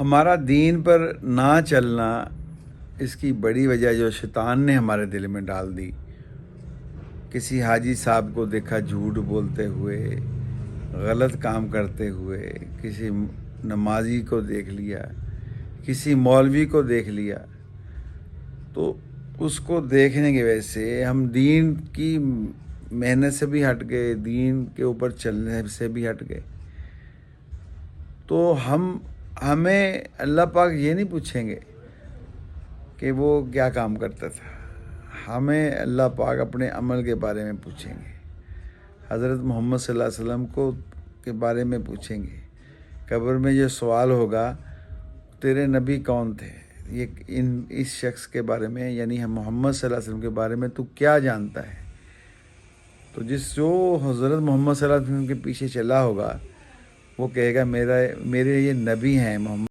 हमारा दीन पर ना चलना, इसकी बड़ी वजह जो शैतान ने हमारे दिल में डाल दी। किसी हाजी साहब को देखा झूठ बोलते हुए, गलत काम करते हुए, किसी नमाजी को देख लिया, किसी मौलवी को देख लिया, तो उसको देखने की वजह से हम दीन की मेहनत से भी हट गए, दीन के ऊपर चलने से भी हट गए। तो हमें अल्लाह पाक ये नहीं पूछेंगे कि वो क्या काम करता था। हमें अल्लाह पाक अपने अमल के बारे में पूछेंगे, हज़रत मोहम्मद सल्लल्लाहु अलैहि वसल्लम को के बारे में पूछेंगे। कब्र में ये सवाल होगा, तेरे नबी कौन थे, ये इस शख्स के बारे में, यानी हम मोहम्मद सल्लल्लाहु अलैहि वसल्लम के बारे में तू क्या जानता है। तो जो हज़रत मोहम्मद सल्लल्लाहु अलैहि वसल्लम के पीछे चला होगा, वो कहेगा मेरे ये नबी हैं मोहम्मद।